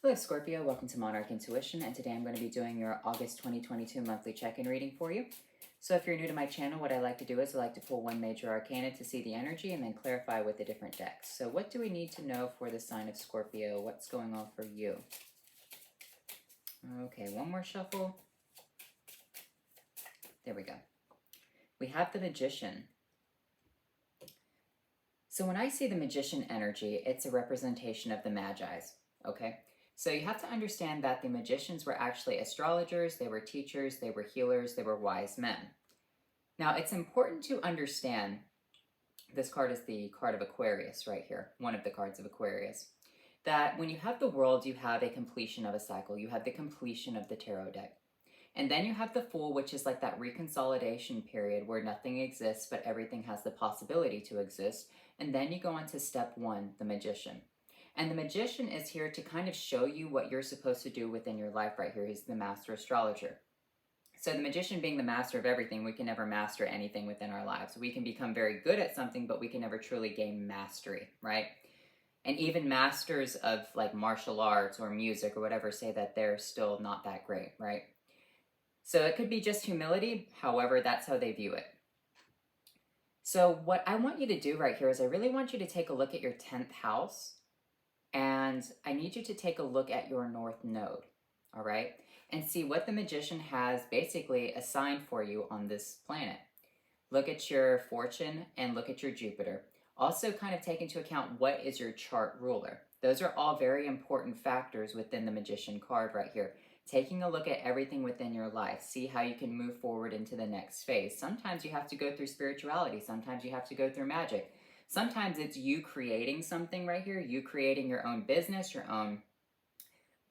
Hello Scorpio, welcome to Monarch Intuition, and today I'm going to be doing your August 2022 monthly check-in reading for you. So if you're new to my channel, what I like to do is I like to pull one major arcana to see the energy and then clarify with the different decks. So what do we need to know for the sign of Scorpio? What's going on for you? Okay, one more shuffle. There we go. We have the Magician. So when I see the Magician energy, it's a representation of the Magi's, okay? So you have to understand that the magicians were actually astrologers, they were teachers, they were healers, they were wise men. Now, it's important to understand, this card is the card of Aquarius right here, one of the cards of Aquarius, that when you have the world, you have a completion of a cycle. You have the completion of the tarot deck. And then you have the Fool, which is like that reconsolidation period where nothing exists, but everything has the possibility to exist. And then you go on to step one, the Magician. And the Magician is here to kind of show you what you're supposed to do within your life right here. He's the master astrologer. So the Magician being the master of everything, we can never master anything within our lives. We can become very good at something, but we can never truly gain mastery, right? And even masters of like martial arts or music or whatever say that they're still not that great, right? So it could be just humility. However, that's how they view it. So what I want you to do right here is I really want you to take a look at your 10th house. And I need you to take a look at your North Node, all right? And see what the Magician has basically assigned for you on this planet. Look at your fortune and look at your Jupiter. Also kind of take into account what is your chart ruler. Those are all very important factors within the Magician card right here. Taking a look at everything within your life. See how you can move forward into the next phase. Sometimes you have to go through spirituality. Sometimes you have to go through magic. Sometimes it's you creating something right here, you creating your own business, your own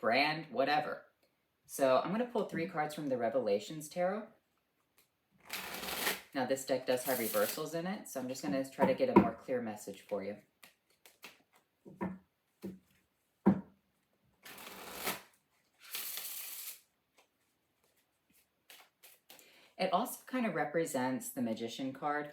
brand, whatever. So I'm going to pull 3 cards from the Revelations Tarot. Now this deck does have reversals in it, so I'm just going to try to get a more clear message for you. It also kind of represents the Magician card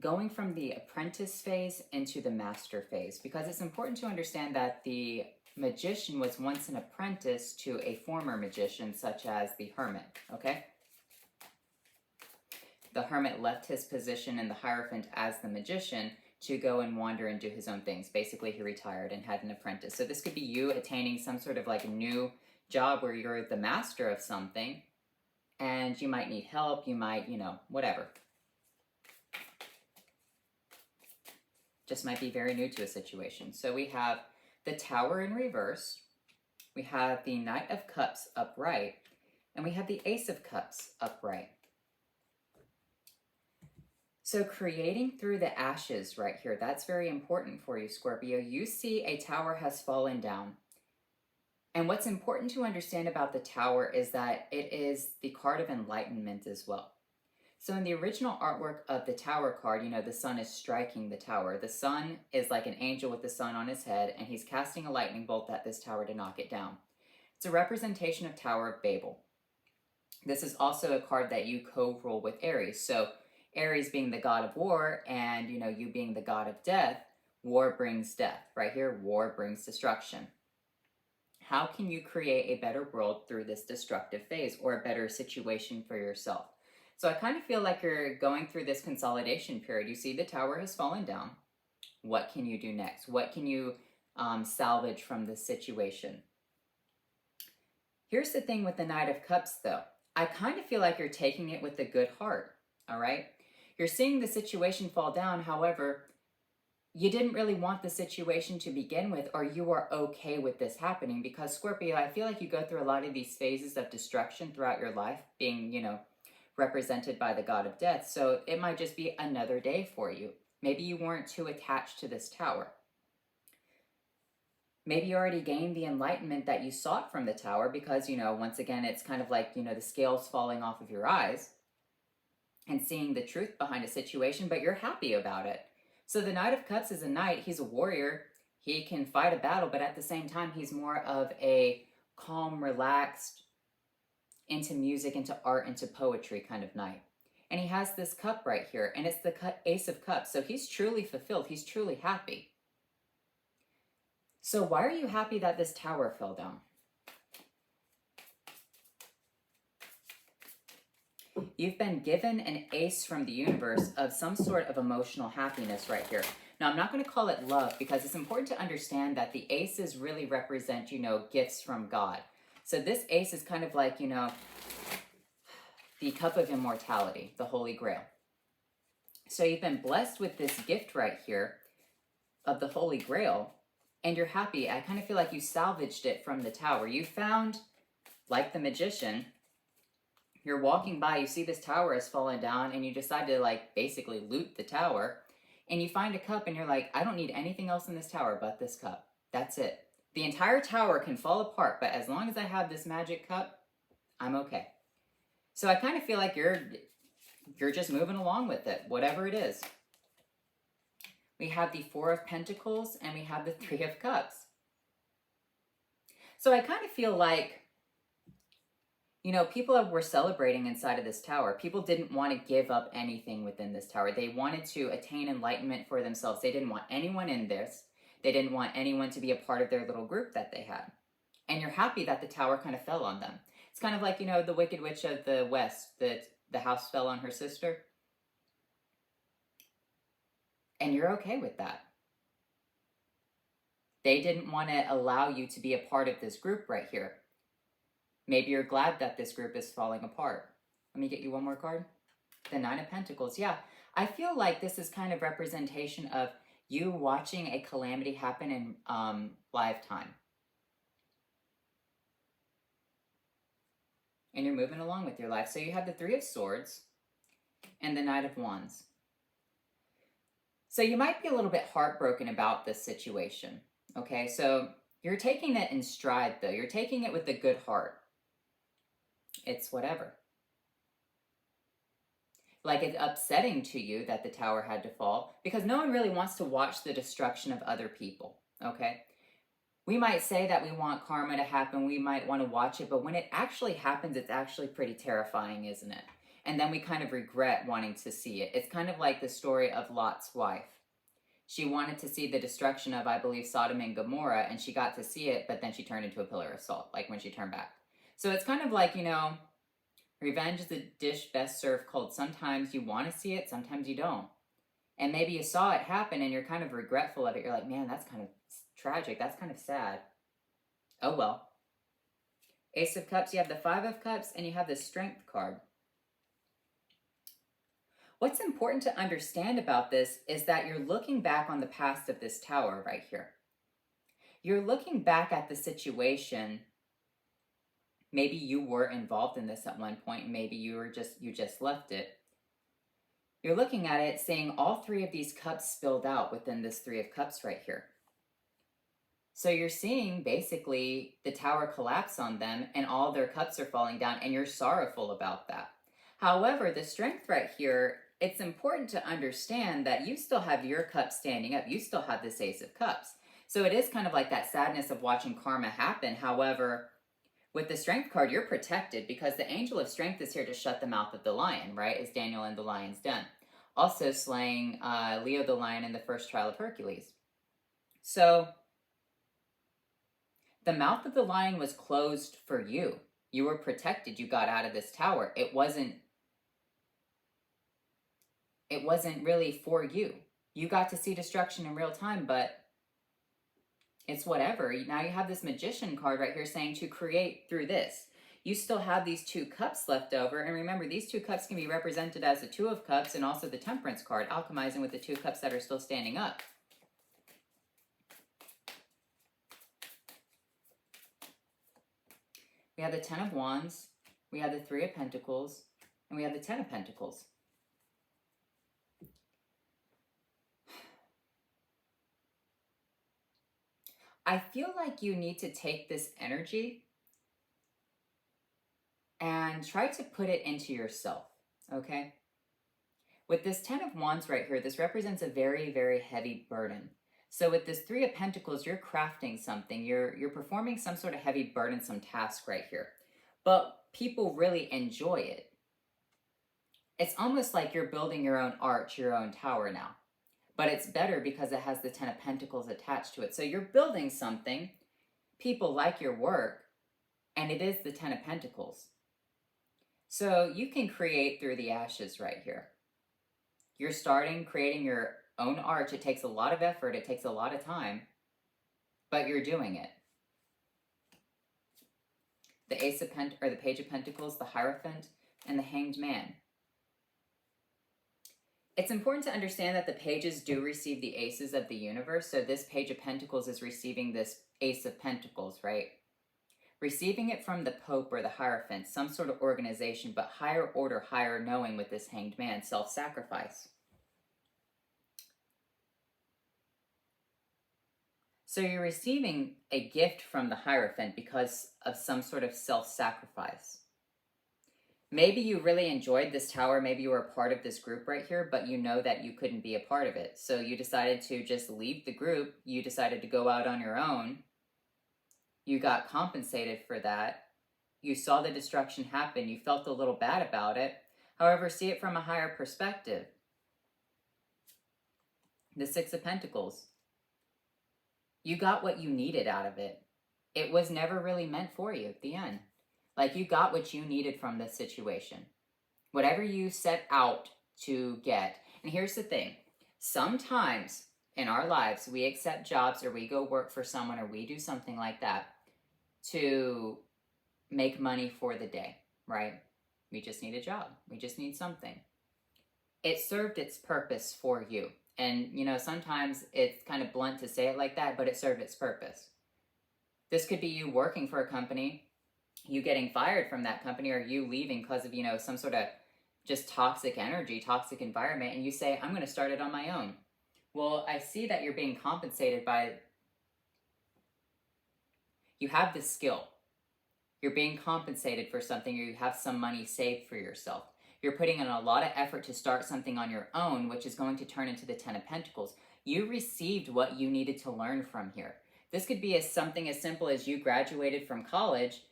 going from the apprentice phase into the master phase, because it's important to understand that the magician was once an apprentice to a former magician, such as the hermit, okay? The hermit left his position in the Hierophant as the magician to go and wander and do his own things. Basically, he retired and had an apprentice. So this could be you attaining some sort of like a new job where you're the master of something, and you might need help, you might, whatever. Just might be very new to a situation. So we have the Tower in reverse, we have the Knight of Cups upright, and we have the Ace of Cups upright. So creating through the ashes right here, that's very important for you, Scorpio. You see a tower has fallen down. And what's important to understand about the Tower is that it is the card of enlightenment as well. So in the original artwork of the Tower card, the sun is striking the tower. The sun is like an angel with the sun on his head, and he's casting a lightning bolt at this tower to knock it down. It's a representation of Tower of Babel. This is also a card that you co-rule with Aries. So Aries being the god of war, and you being the god of death, war brings death. Right here, war brings destruction. How can you create a better world through this destructive phase, or a better situation for yourself? So I kind of feel like you're going through this consolidation period. You see the tower has fallen down. What can you do next? What can you salvage from this situation? Here's the thing with the Knight of Cups, though. I kind of feel like you're taking it with a good heart, all right? You're seeing the situation fall down. However, you didn't really want the situation to begin with, or you are okay with this happening, because Scorpio, I feel like you go through a lot of these phases of destruction throughout your life, being, represented by the god of death. So it might just be another day for you. Maybe you weren't too attached to this tower. Maybe you already gained the enlightenment that you sought from the tower, because, once again, it's kind of like, the scales falling off of your eyes and seeing the truth behind a situation, but you're happy about it. So the Knight of Cups is a knight. He's a warrior. He can fight a battle, but at the same time, he's more of a calm, relaxed, into music, into art, into poetry kind of knight. And he has this cup right here, and it's the Ace of Cups. So he's truly fulfilled. He's truly happy. So why are you happy that this tower fell down? You've been given an ace from the universe of some sort of emotional happiness right here. Now, I'm not going to call it love because it's important to understand that the aces really represent, gifts from God. So this ace is kind of like, the cup of immortality, the Holy Grail. So you've been blessed with this gift right here of the Holy Grail, and you're happy. I kind of feel like you salvaged it from the tower. You found, like the magician, you're walking by, you see this tower has fallen down, and you decide to basically loot the tower, and you find a cup and you're like, I don't need anything else in this tower but this cup. That's it. The entire tower can fall apart, but as long as I have this magic cup, I'm okay. So I kind of feel like you're just moving along with it, whatever it is. We have the Four of Pentacles and we have the Three of Cups. So I kind of feel like, people were celebrating inside of this tower. People didn't want to give up anything within this tower. They wanted to attain enlightenment for themselves. They didn't want anyone in this. They didn't want anyone to be a part of their little group that they had. And you're happy that the tower kind of fell on them. It's kind of like, the Wicked Witch of the West, that the house fell on her sister. And you're okay with that. They didn't want to allow you to be a part of this group right here. Maybe you're glad that this group is falling apart. Let me get you one more card. The Nine of Pentacles. Yeah, I feel like this is kind of representation of you watching a calamity happen in lifetime. And you're moving along with your life. So you have the Three of Swords and the Knight of Wands. So you might be a little bit heartbroken about this situation. Okay, so you're taking it in stride though. You're taking it with a good heart. It's whatever. Like, it's upsetting to you that the tower had to fall because no one really wants to watch the destruction of other people, okay? We might say that we want karma to happen, we might want to watch it, but when it actually happens, it's actually pretty terrifying, isn't it? And then we kind of regret wanting to see it. It's kind of like the story of Lot's wife. She wanted to see the destruction of, I believe, Sodom and Gomorrah, and she got to see it, but then she turned into a pillar of salt, like when she turned back. So it's kind of like, revenge is a dish best served cold. Sometimes you want to see it, sometimes you don't. And maybe you saw it happen and you're kind of regretful of it. You're like, man, that's kind of tragic. That's kind of sad. Oh, well. Ace of Cups, you have the Five of Cups, and you have the Strength card. What's important to understand about this is that you're looking back on the past of this tower right here. You're looking back at the situation. Maybe you were involved in this at one point. Maybe you just left it. You're looking at it saying all three of these cups spilled out within this Three of Cups right here. So you're seeing basically the tower collapse on them and all their cups are falling down and you're sorrowful about that. However, the Strength right here, it's important to understand that you still have your cup standing up. You still have this Ace of Cups. So it is kind of like that sadness of watching karma happen. However, with the Strength card, you're protected because the Angel of Strength is here to shut the mouth of the lion, right? As Daniel in the lion's den. Also slaying Leo the lion in the first trial of Hercules. So the mouth of the lion was closed for you. You were protected. You got out of this tower. It wasn't really for you. You got to see destruction in real time, but it's whatever. Now you have this Magician card right here saying to create through this. You still have these two cups left over. And remember, these two cups can be represented as the Two of Cups and also the Temperance card, alchemizing with the two cups that are still standing up. We have the Ten of Wands, we have the Three of Pentacles, and we have the Ten of Pentacles. I feel like you need to take this energy and try to put it into yourself, okay? With this Ten of Wands right here, this represents a very, very heavy burden. So with this Three of Pentacles, you're crafting something. You're performing some sort of heavy, burdensome task right here. But people really enjoy it. It's almost like you're building your own arch, your own tower now. but it's better because it has the 10 of Pentacles attached to it. So you're building something, people like your work, and it is the 10 of Pentacles. So you can create through the ashes right here. You're creating your own art. It takes a lot of effort, it takes a lot of time, but you're doing it. The Ace of or the Page of Pentacles, the Hierophant, and the Hanged Man. It's important to understand that the pages do receive the aces of the universe. So this Page of Pentacles is receiving this Ace of Pentacles, right? Receiving it from the Pope or the Hierophant, some sort of organization, but higher order, higher knowing with this Hanged Man, self-sacrifice. So you're receiving a gift from the Hierophant because of some sort of self-sacrifice. Maybe you really enjoyed this tower, maybe you were a part of this group right here, but you know that you couldn't be a part of it. So you decided to just leave the group, you decided to go out on your own. You got compensated for that. You saw the destruction happen, you felt a little bad about it. However, see it from a higher perspective. The Six of Pentacles. You got what you needed out of it. It was never really meant for you at the end. Like, you got what you needed from this situation. Whatever you set out to get. And here's the thing. Sometimes in our lives, we accept jobs or we go work for someone or we do something like that to make money for the day, right? We just need a job. We just need something. It served its purpose for you. And, you know, sometimes it's kind of blunt to say it like that, but it served its purpose. This could be you working for a company, you getting fired from that company, or you leaving because of, you know, some sort of just toxic energy, toxic environment, and you say, I'm going to start it on my own. Well, I see that you're being compensated by, you have the skill. You're being compensated for something, or you have some money saved for yourself. You're putting in a lot of effort to start something on your own, which is going to turn into the Ten of Pentacles. You received what you needed to learn from here. This could be something as simple as you graduated from college,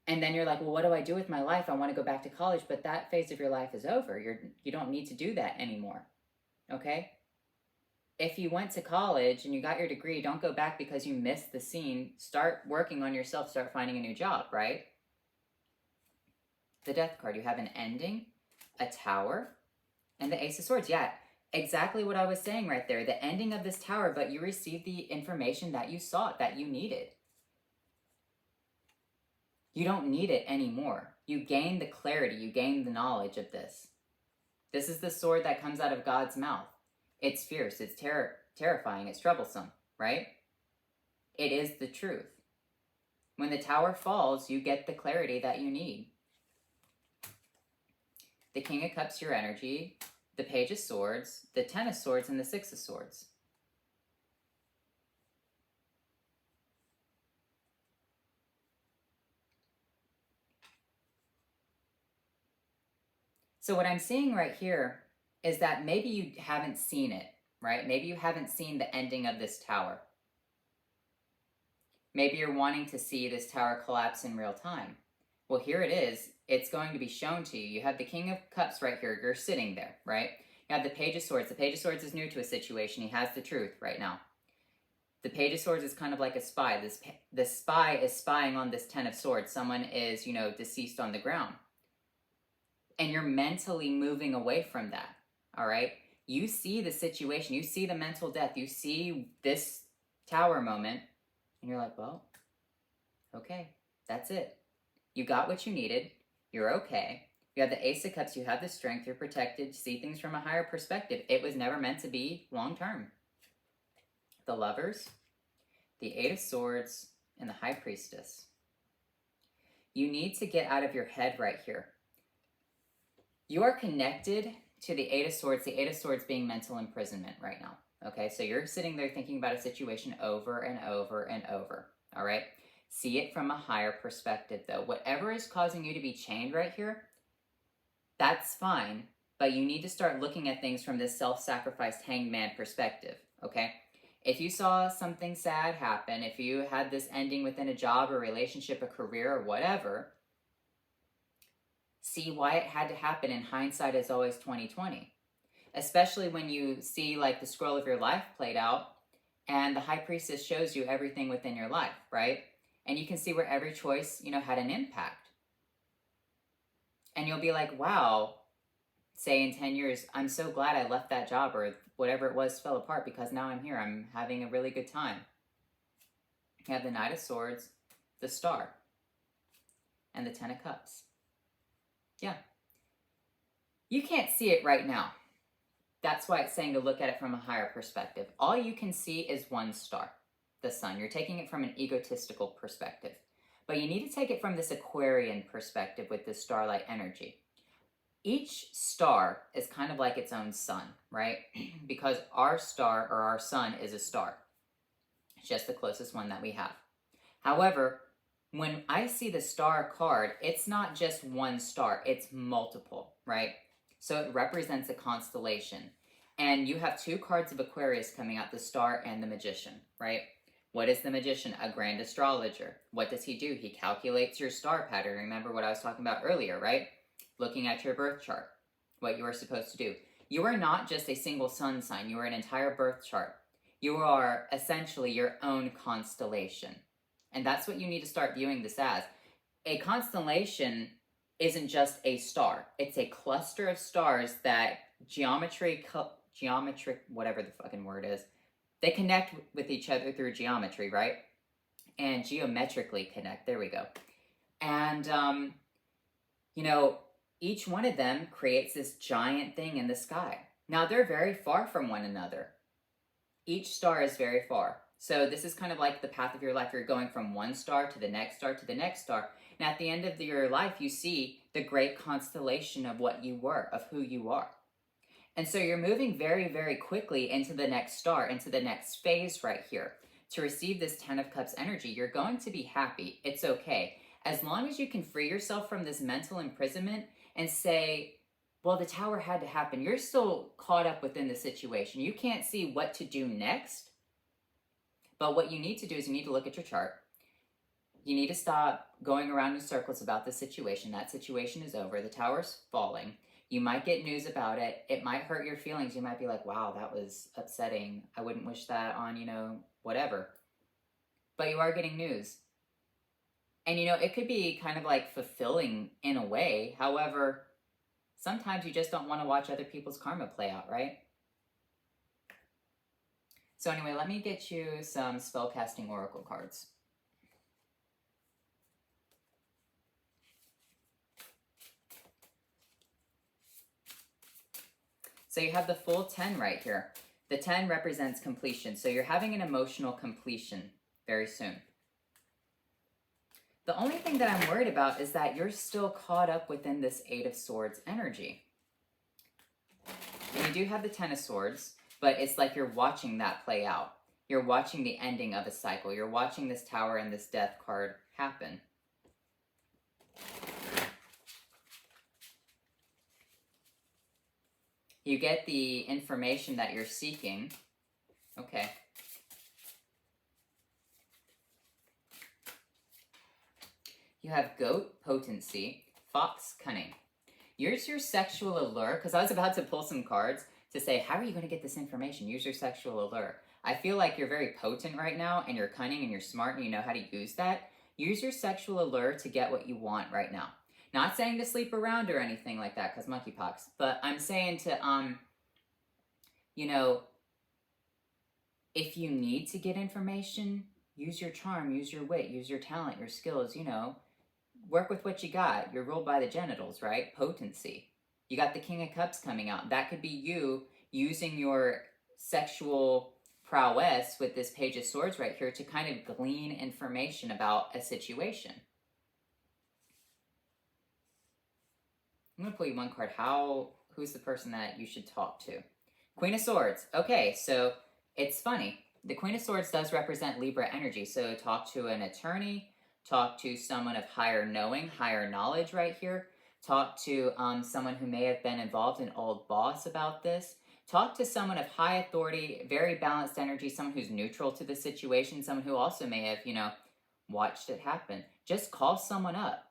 and then you're like, well, what do I do with my life? I want to go back to college, but that phase of your life is over. You don't need to do that anymore, okay? If you went to college and you got your degree, don't go back because you missed the scene. Start working on yourself, start finding a new job, right? The Death card, you have an ending, a tower, and the Ace of Swords. Yeah, exactly what I was saying right there. The ending of this tower, but you received the information that you sought, that you needed. You don't need it anymore. You gain the clarity, you gain the knowledge of this. This is the sword that comes out of God's mouth. It's fierce, it's terrifying, it's troublesome, right? It is the truth. When the tower falls, you get the clarity that you need. The King of Cups, your energy, the Page of Swords, the Ten of Swords, and the Six of Swords. So what I'm seeing right here is that maybe you haven't seen it, right? Maybe you haven't seen the ending of this tower. Maybe you're wanting to see this tower collapse in real time. Well, here it is. It's going to be shown to you. You have the King of Cups right here. You're sitting there, right? You have the Page of Swords. The Page of Swords is new to a situation. He has the truth right now. The Page of Swords is kind of like a spy. The spy is spying on this Ten of Swords. Someone is, you know, deceased on the ground. And you're mentally moving away from that, all right? You see the situation. You see the mental death. You see this tower moment. And you're like, well, okay, that's it. You got what you needed. You're okay. You have the Ace of Cups. You have the strength. You're protected. You see things from a higher perspective. It was never meant to be long-term. The Lovers, the Eight of Swords, and the High Priestess. You need to get out of your head right here. You are connected to the Eight of Swords, the Eight of Swords being mental imprisonment right now. Okay, so you're sitting there thinking about a situation over and over and over, all right? See it from a higher perspective, though. Whatever is causing you to be chained right here, that's fine, but you need to start looking at things from this self-sacrificed hanged man perspective, okay? If you saw something sad happen, if you had this ending within a job or relationship, a career, or whatever, see why it had to happen. In hindsight is always 20/20. especially when you see like the scroll of your life played out and the high priestess shows you everything within your life, right? And you can see where every choice, had an impact. And you'll be like, wow, say in 10 years, I'm so glad I left that job or whatever it was fell apart because now I'm here. I'm having a really good time. You have the Knight of Swords, the Star, and the Ten of Cups. Yeah. You can't see it right now. That's why it's saying to look at it from a higher perspective. All you can see is one star, the sun. You're taking it from an egotistical perspective. But you need to take it from this Aquarian perspective with this starlight energy. Each star is kind of like its own sun, right? Because our star or our sun is a star. It's just the closest one that we have. However, when I see the star card, it's not just one star, it's multiple, right? So it represents a constellation. And you have two cards of Aquarius coming out, the Star and the Magician, right? What is the Magician? A grand astrologer. What does he do? He calculates your star pattern. Remember what I was talking about earlier, right? Looking at your birth chart, what you are supposed to do. You are not just a single sun sign. You are an entire birth chart. You are essentially your own constellation. And that's what you need to start viewing this as. A constellation isn't just a star. It's a cluster of stars that geometric, whatever the fucking word is, they connect with each other through geometry, right? And geometrically connect. There we go. And, each one of them creates this giant thing in the sky. Now, they're very far from one another. Each star is very far. So this is kind of like the path of your life. You're going from one star to the next star to the next star. And at the end of your life, you see the great constellation of what you were, of who you are. And so you're moving very, very quickly into the next star, into the next phase right here. To receive this 10 of Cups energy, you're going to be happy. It's okay. As long as you can free yourself from this mental imprisonment and say, well, the tower had to happen. You're still caught up within the situation. You can't see what to do next. But what you need to do is you need to look at your chart. You need to stop going around in circles about the situation. That situation is over. The tower's falling. You might get news about it. It might hurt your feelings. You might be like, wow, that was upsetting. I wouldn't wish that on, whatever. But you are getting news. And, it could be kind of like fulfilling in a way. However, sometimes you just don't want to watch other people's karma play out, right? So anyway, let me get you some spellcasting oracle cards. So you have the full 10 right here. The 10 represents completion. So you're having an emotional completion very soon. The only thing that I'm worried about is that you're still caught up within this 8 of Swords energy. And you do have the 10 of Swords, but it's like you're watching that play out. You're watching the ending of a cycle. You're watching this Tower and this Death card happen. You get the information that you're seeking. Okay. You have Goat, potency, Fox, cunning. Use your sexual allure, because I was about to pull some cards to say, how are you going to get this information? Use your sexual allure. I feel like you're very potent right now, and you're cunning, and you're smart, and you know how to use that. Use your sexual allure to get what you want right now. Not saying to sleep around or anything like that, because monkeypox. But I'm saying to, if you need to get information, use your charm, use your wit, use your talent, your skills, Work with what you got. You're ruled by the genitals, right? Potency. You got the King of Cups coming out. That could be you using your sexual prowess with this Page of Swords right here to kind of glean information about a situation. I'm going to pull you one card. Who's the person that you should talk to? Queen of Swords. Okay, so it's funny. The Queen of Swords does represent Libra energy. So talk to an attorney. Talk to someone of higher knowing, higher knowledge right here. Talk to someone who may have been involved, an old boss about this. Talk to someone of high authority, very balanced energy, someone who's neutral to the situation, someone who also may have, watched it happen. Just call someone up.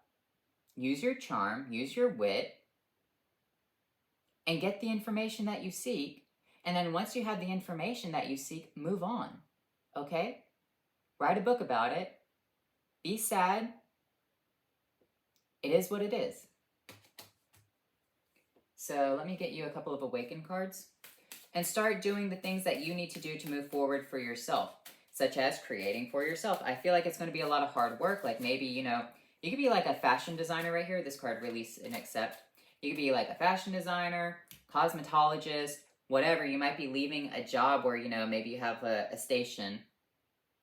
Use your charm, use your wit. and get the information that you seek. And then once you have the information that you seek, move on. Okay? Write a book about it. Be sad. It is what it is. So let me get you a couple of awaken cards. And start doing the things that you need to do to move forward for yourself, such as creating for yourself. I feel like it's going to be a lot of hard work. Like maybe, you could be like a fashion designer right here. This card, release and accept. You could be like a fashion designer, cosmetologist, whatever. You might be leaving a job where, maybe you have a station.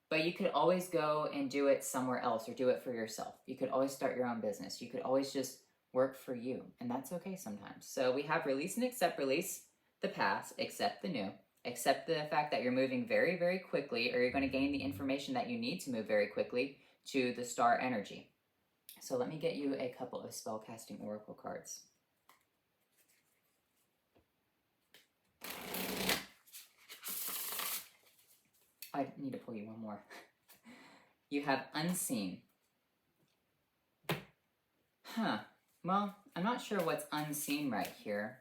But you could always go and do it somewhere else or do it for yourself. You could always start your own business. You could always just work for you. And that's okay sometimes. So we have release and accept. Release the past, accept the new, accept the fact that you're moving very, very quickly, or you're going to gain the information that you need to move very quickly to the star energy. So let me get you a couple of spellcasting oracle cards. I need to pull you one more. You have unseen. Well, I'm not sure what's unseen right here.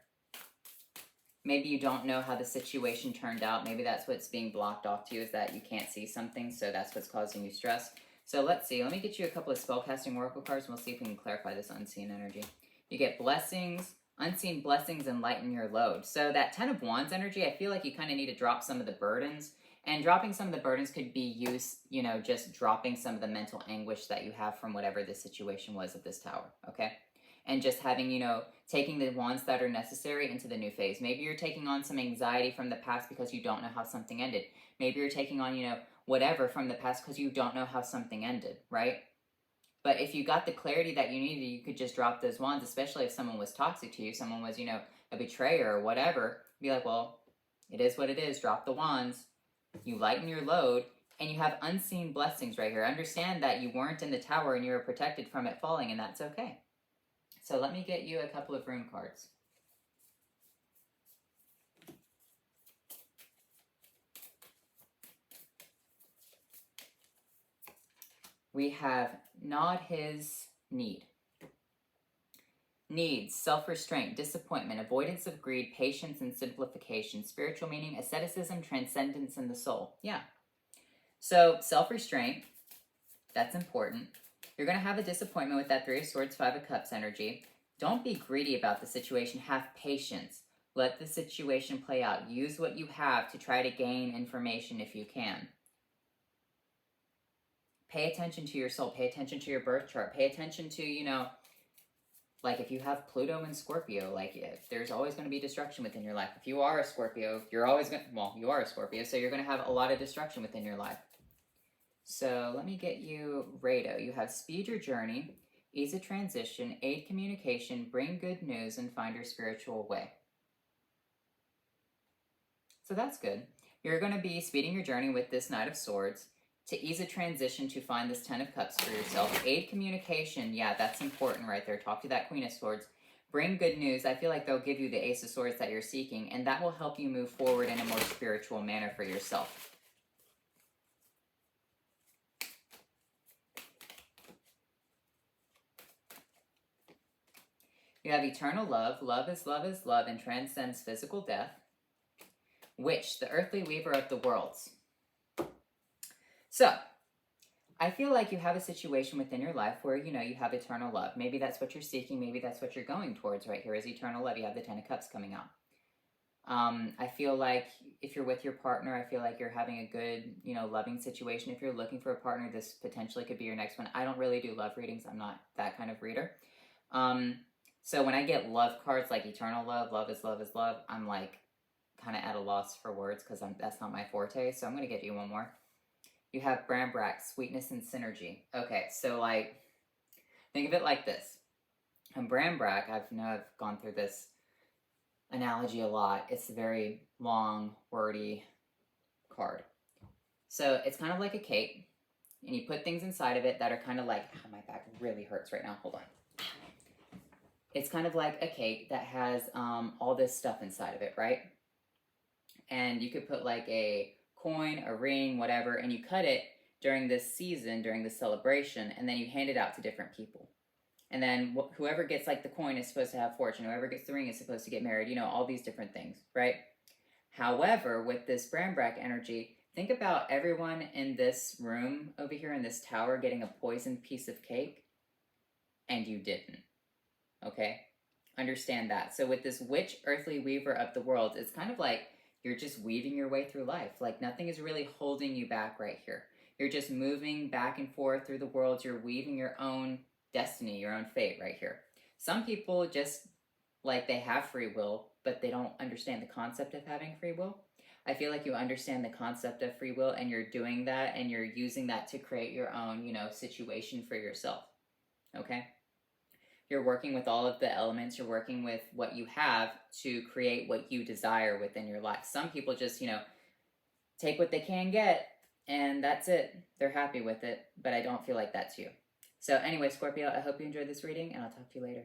Maybe you don't know how the situation turned out. Maybe that's what's being blocked off to you, is that you can't see something, so that's what's causing you stress. So let's see. Let me get you a couple of spellcasting oracle cards, and we'll see if we can clarify this unseen energy. You get blessings, unseen blessings, and lighten your load. So that 10 of Wands energy, I feel like you kind of need to drop some of the burdens. And dropping some of the burdens could be used, just dropping some of the mental anguish that you have from whatever the situation was at this tower, okay? And just having, taking the wands that are necessary into the new phase. Maybe you're taking on some anxiety from the past because you don't know how something ended. Maybe you're taking on, whatever from the past because you don't know how something ended, right? But if you got the clarity that you needed, you could just drop those wands, especially if someone was toxic to you, someone was, a betrayer or whatever. Be like, well, it is what it is. Drop the wands. You lighten your load, and you have unseen blessings right here. Understand that you weren't in the tower and you were protected from it falling, and that's okay. So let me get you a couple of rune cards. We have nod his need. Needs, self-restraint, disappointment, avoidance of greed, patience, and simplification. Spiritual meaning, asceticism, transcendence in the soul. Yeah. So self-restraint, that's important. You're going to have a disappointment with that 3 of Swords, 5 of Cups energy. Don't be greedy about the situation. Have patience. Let the situation play out. Use what you have to try to gain information if you can. Pay attention to your soul. Pay attention to your birth chart. Pay attention to, like if you have Pluto and Scorpio, there's always going to be destruction within your life. If you are a Scorpio, you are a Scorpio, so you're going to have a lot of destruction within your life. So let me get you Rado. You have speed your journey, ease a transition, aid communication, bring good news, and find your spiritual way. So that's good. You're going to be speeding your journey with this Knight of Swords to ease a transition, to find this 10 of Cups for yourself. Aid communication, yeah, that's important right there. Talk to that Queen of Swords. Bring good news. I feel like they'll give you the Ace of Swords that you're seeking, and that will help you move forward in a more spiritual manner for yourself. You have eternal love. Love is love is love and transcends physical death. Witch, the earthly weaver of the worlds. So, I feel like you have a situation within your life where, you have eternal love. Maybe that's what you're seeking. Maybe that's what you're going towards right here is eternal love. You have the 10 of Cups coming out. I feel like if you're with your partner, I feel like you're having a good, loving situation. If you're looking for a partner, this potentially could be your next one. I don't really do love readings. I'm not that kind of reader. So when I get love cards like eternal love, love is love is love, I'm like kind of at a loss for words because that's not my forte. So I'm going to get you one more. You have Brambrack, sweetness and synergy. Okay, so think of it like this. And Brambrack, I've gone through this analogy a lot. It's a very long, wordy card. So it's kind of like a cake, and you put things inside of it that are kind of like, oh, my back really hurts right now. Hold on. It's kind of like a cake that has all this stuff inside of it, right? And you could put like a coin, a ring, whatever, and you cut it during this season, during the celebration, and then you hand it out to different people. And then whoever gets like the coin is supposed to have fortune. Whoever gets the ring is supposed to get married. You know, all these different things, right? However, with this Brambrack energy, think about everyone in this room over here in this tower getting a poisoned piece of cake, and you didn't. Okay? Understand that. So with this witch, earthly weaver of the world, it's kind of like you're just weaving your way through life. Like nothing is really holding you back right here. You're just moving back and forth through the world. You're weaving your own destiny, your own fate right here. Some people just like they have free will, but they don't understand the concept of having free will. I feel like you understand the concept of free will and you're doing that and you're using that to create your own, you know, situation for yourself. Okay? You're working with all of the elements, you're working with what you have to create what you desire within your life. Some people just, you know, take what they can get and that's it. They're happy with it, but I don't feel like that's you. So anyway, Scorpio, I hope you enjoyed this reading and I'll talk to you later.